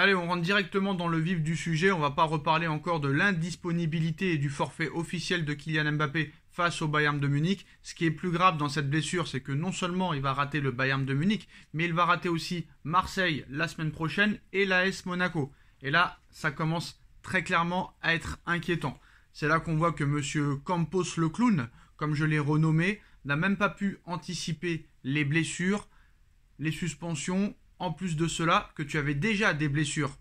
Allez, on rentre directement dans le vif du sujet. On va pas reparler encore de l'indisponibilité et du forfait officiel de Kylian Mbappé face au Bayern de Munich. Ce qui est plus grave dans cette blessure, c'est que non seulement il va rater le Bayern de Munich, mais il va rater aussi Marseille la semaine prochaine et l'AS Monaco. Et là, ça commence très clairement à être inquiétant. C'est là qu'on voit que monsieur Campos le clown, comme je l'ai renommé, n'a même pas pu anticiper les blessures, les suspensions. En plus de cela, que tu avais déjà des blessures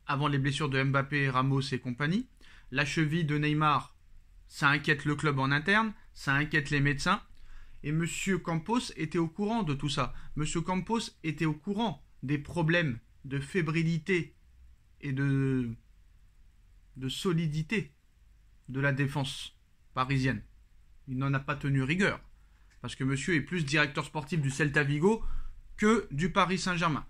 avant les blessures de Mbappé, Ramos et compagnie. La cheville de Neymar, ça inquiète le club en interne, ça inquiète les médecins. Et monsieur Campos était au courant de tout ça. Monsieur Campos était au courant des problèmes de fébrilité et de solidité de la défense parisienne. Il n'en a pas tenu rigueur. Parce que monsieur est plus directeur sportif du Celta Vigo que du Paris Saint-Germain.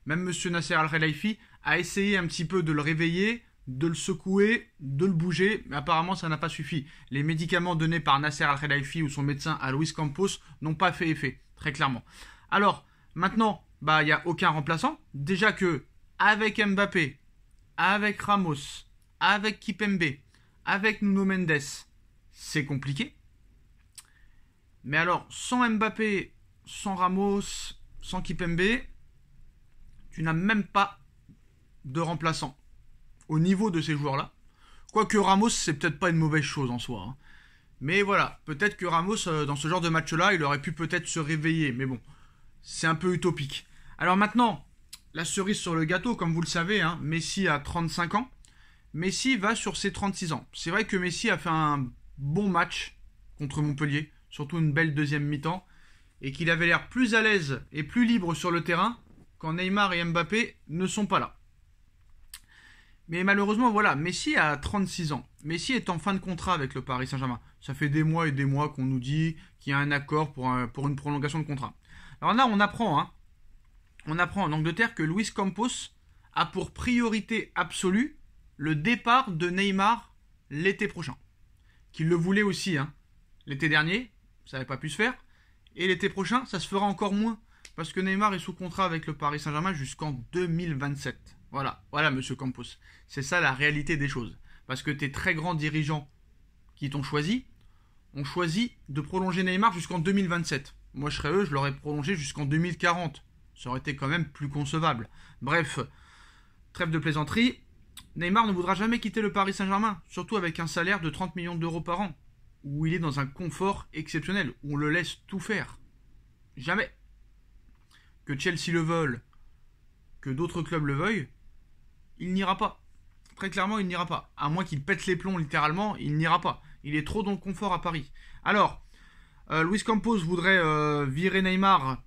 Même monsieur Nasser Al-Khelaifi a essayé un petit peu de le réveiller, de le secouer, de le bouger, mais apparemment ça n'a pas suffi. Les médicaments donnés par Nasser Al-Khelaifi ou son médecin à Luis Campos n'ont pas fait effet, très clairement. Alors, maintenant, il n'y a aucun remplaçant. Déjà que, avec Mbappé, avec Ramos, avec Kipembe, avec Nuno Mendes, c'est compliqué. Mais alors, sans Mbappé, sans Ramos, sans Kipembe, tu n'as même pas de remplaçant au niveau de ces joueurs-là. Quoique Ramos, c'est peut-être pas une mauvaise chose en soi. Mais voilà, peut-être que Ramos, dans ce genre de match-là, il aurait pu peut-être se réveiller. Mais bon, c'est un peu utopique. Alors maintenant, la cerise sur le gâteau, comme vous le savez, Messi a 35 ans. Messi va sur ses 36 ans. C'est vrai que Messi a fait un bon match contre Montpellier, surtout une belle deuxième mi-temps, et qu'il avait l'air plus à l'aise et plus libre sur le terrain quand Neymar et Mbappé ne sont pas là. Mais malheureusement, voilà, Messi a 36 ans. Messi est en fin de contrat avec le Paris Saint-Germain. Ça fait des mois et des mois qu'on nous dit qu'il y a un accord pour une prolongation de contrat. Alors là, on apprend en Angleterre que Luis Campos a pour priorité absolue le départ de Neymar l'été prochain. Qu'il le voulait aussi, l'été dernier, ça n'avait pas pu se faire. Et l'été prochain, ça se fera encore moins. Parce que Neymar est sous contrat avec le Paris Saint-Germain jusqu'en 2027. Voilà, monsieur Campos. C'est ça la réalité des choses. Parce que tes très grands dirigeants qui t'ont choisi ont choisi de prolonger Neymar jusqu'en 2027. Moi, je serais eux, je l'aurais prolongé jusqu'en 2040. Ça aurait été quand même plus concevable. Bref, trêve de plaisanterie. Neymar ne voudra jamais quitter le Paris Saint-Germain. Surtout avec un salaire de 30 millions d'euros par an. Où il est dans un confort exceptionnel. Où on le laisse tout faire. Jamais. Que Chelsea le veuille, que d'autres clubs le veuillent, il n'ira pas. Très clairement, il n'ira pas. À moins qu'il pète les plombs littéralement, il n'ira pas. Il est trop dans le confort à Paris. Alors, Luis Campos voudrait virer Neymar.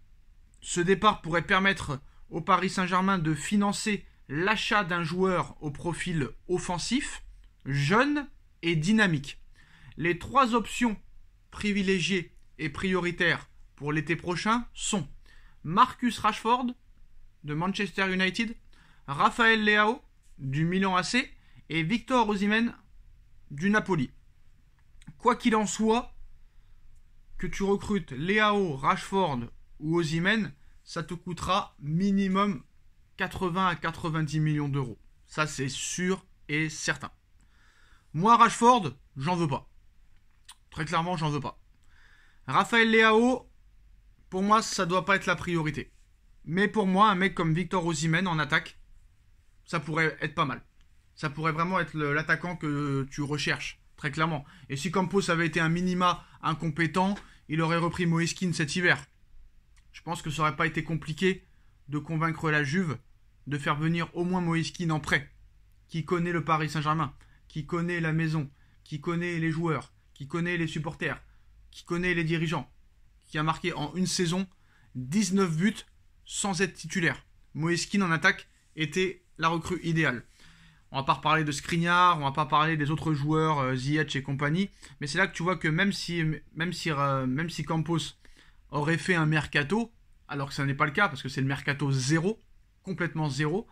Ce départ pourrait permettre au Paris Saint-Germain de financer l'achat d'un joueur au profil offensif, jeune et dynamique. Les trois options privilégiées et prioritaires pour l'été prochain sont Marcus Rashford de Manchester United, Raphaël Leao du Milan AC et Victor Osimhen du Napoli. Quoi qu'il en soit, que tu recrutes Leao, Rashford ou Osimhen, ça te coûtera minimum 80 à 90 millions d'euros. Ça, c'est sûr et certain. Moi, Rashford, j'en veux pas. Très clairement, j'en veux pas. Raphaël Leao, pour moi, ça doit pas être la priorité. Mais pour moi, un mec comme Victor Osimhen en attaque, ça pourrait être pas mal. Ça pourrait vraiment être l'attaquant que tu recherches, très clairement. Et si Campos avait été un minima incompétent, il aurait repris Moïse Kean cet hiver. Je pense que ça aurait pas été compliqué de convaincre la Juve de faire venir au moins Moïse Kean en prêt, qui connaît le Paris Saint-Germain, qui connaît la maison, qui connaît les joueurs, qui connaît les supporters, qui connaît les dirigeants, qui a marqué en une saison 19 buts sans être titulaire. Moïse Kean en attaque était la recrue idéale. On va pas reparler de Skriniar, on va pas parler des autres joueurs, Ziyech et compagnie, mais c'est là que tu vois que même si Campos aurait fait un mercato, alors que ça n'est pas le cas, parce que c'est le mercato zéro, complètement zéro,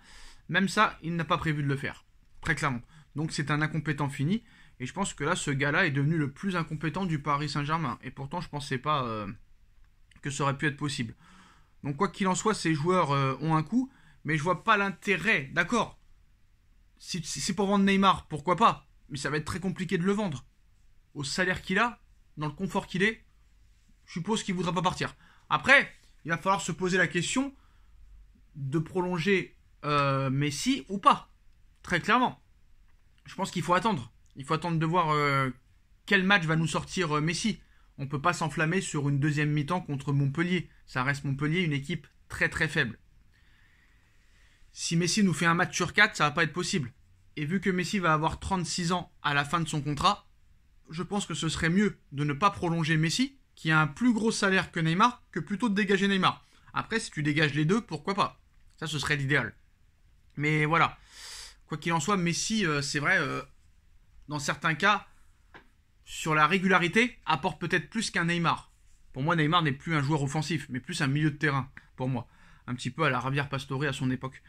même ça, il n'a pas prévu de le faire, très clairement. Donc c'est un incompétent fini, et je pense que là, ce gars-là est devenu le plus incompétent du Paris Saint-Germain, et pourtant je pensais pas que ça aurait pu être possible. Donc quoi qu'il en soit, ces joueurs ont un coût, Mais je vois pas l'intérêt, d'accord. Si c'est pour vendre Neymar, pourquoi pas? Mais ça va être très compliqué de le vendre. Au salaire qu'il a, dans le confort qu'il est, je suppose qu'il ne voudra pas partir. Après, il va falloir se poser la question de prolonger Messi ou pas. Très clairement. Je pense qu'il faut attendre. Il faut attendre de voir quel match va nous sortir Messi. On ne peut pas s'enflammer sur une deuxième mi-temps contre Montpellier. Ça reste Montpellier, une équipe très très faible. Si Messi nous fait un match sur 4, ça va pas être possible. Et vu que Messi va avoir 36 ans à la fin de son contrat, je pense que ce serait mieux de ne pas prolonger Messi, qui a un plus gros salaire que Neymar, que plutôt de dégager Neymar. Après, si tu dégages les deux, pourquoi pas? Ça, ce serait l'idéal. Mais voilà. Quoi qu'il en soit, Messi, c'est vrai, dans certains cas, sur la régularité, apporte peut-être plus qu'un Neymar. Pour moi, Neymar n'est plus un joueur offensif, mais plus un milieu de terrain, pour moi. Un petit peu à la Javier Pastore à son époque.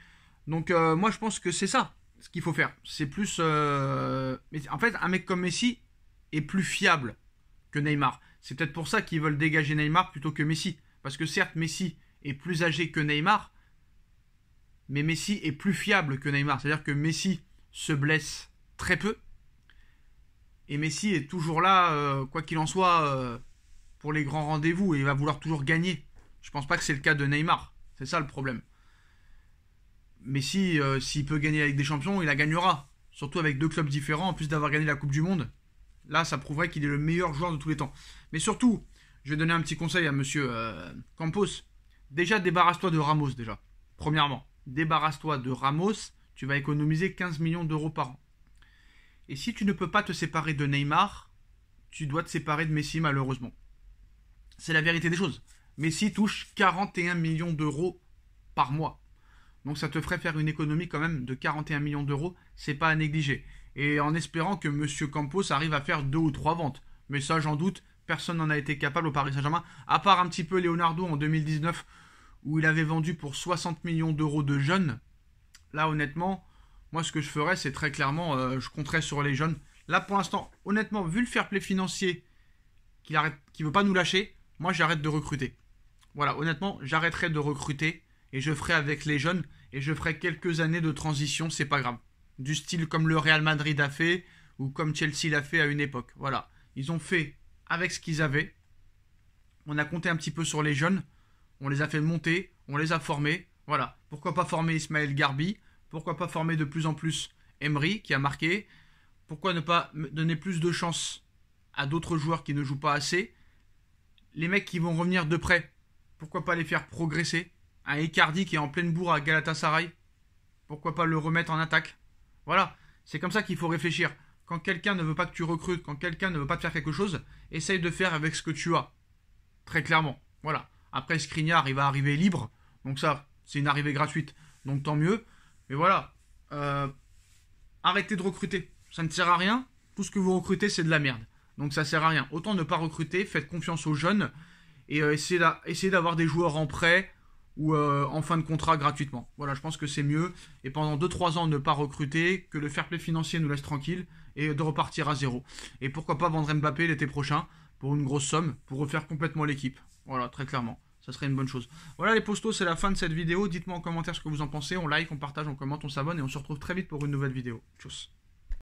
Donc, moi, je pense que c'est ça, ce qu'il faut faire. C'est plus... Mais en fait, un mec comme Messi est plus fiable que Neymar. C'est peut-être pour ça qu'ils veulent dégager Neymar plutôt que Messi. Parce que certes, Messi est plus âgé que Neymar, mais Messi est plus fiable que Neymar. C'est-à-dire que Messi se blesse très peu. Et Messi est toujours là, quoi qu'il en soit, pour les grands rendez-vous. Et il va vouloir toujours gagner. Je pense pas que c'est le cas de Neymar. C'est ça le problème. Messi, s'il peut gagner avec des champions, il la gagnera. Surtout avec deux clubs différents, en plus d'avoir gagné la Coupe du Monde. Là, ça prouverait qu'il est le meilleur joueur de tous les temps. Mais surtout, je vais donner un petit conseil à monsieur Campos. Déjà, débarrasse-toi de Ramos, déjà. Premièrement, débarrasse-toi de Ramos. Tu vas économiser 15 millions d'euros par an. Et si tu ne peux pas te séparer de Neymar, tu dois te séparer de Messi, malheureusement. C'est la vérité des choses. Messi touche 41 millions d'euros par mois. Donc ça te ferait faire une économie quand même de 41 millions d'euros. C'est pas à négliger. Et en espérant que monsieur Campos arrive à faire 2 ou 3 ventes. Mais ça, j'en doute. Personne n'en a été capable au Paris Saint-Germain. À part un petit peu Leonardo en 2019, où il avait vendu pour 60 millions d'euros de jeunes. Là, honnêtement, moi, ce que je ferais, c'est très clairement, je compterais sur les jeunes. Là, pour l'instant, honnêtement, vu le fair play financier qu'il ne veut pas nous lâcher, moi, j'arrête de recruter. Voilà, honnêtement, j'arrêterai de recruter et je ferai avec les jeunes et je ferai quelques années de transition, c'est pas grave. Du style comme le Real Madrid a fait ou comme Chelsea l'a fait à une époque. Voilà, ils ont fait avec ce qu'ils avaient. On a compté un petit peu sur les jeunes, on les a fait monter, on les a formés. Voilà, pourquoi pas former Ismaël Garbi? Pourquoi pas former de plus en plus Emery qui a marqué? Pourquoi ne pas donner plus de chance à d'autres joueurs qui ne jouent pas assez? Les mecs qui vont revenir de près, pourquoi pas les faire progresser? Un Icardi qui est en pleine bourre à Galatasaray, pourquoi pas le remettre en attaque? Voilà, c'est comme ça qu'il faut réfléchir. Quand quelqu'un ne veut pas que tu recrutes, quand quelqu'un ne veut pas te faire quelque chose, essaye de faire avec ce que tu as. Très clairement, voilà. Après, Skriniar, il va arriver libre, donc ça, c'est une arrivée gratuite, donc tant mieux. Mais voilà, arrêtez de recruter, ça ne sert à rien. Tout ce que vous recrutez, c'est de la merde. Donc ça sert à rien. Autant ne pas recruter, faites confiance aux jeunes et essayez d'avoir des joueurs en prêt ou en fin de contrat gratuitement. Voilà, je pense que c'est mieux. Et pendant 2-3 ans, ne pas recruter, que le fair play financier nous laisse tranquille et de repartir à zéro. Et pourquoi pas vendre Mbappé l'été prochain pour une grosse somme pour refaire complètement l'équipe. Voilà, très clairement. Ça serait une bonne chose. Voilà les postos, c'est la fin de cette vidéo. Dites-moi en commentaire ce que vous en pensez. On like, on partage, on commente, on s'abonne et on se retrouve très vite pour une nouvelle vidéo. Tchuss.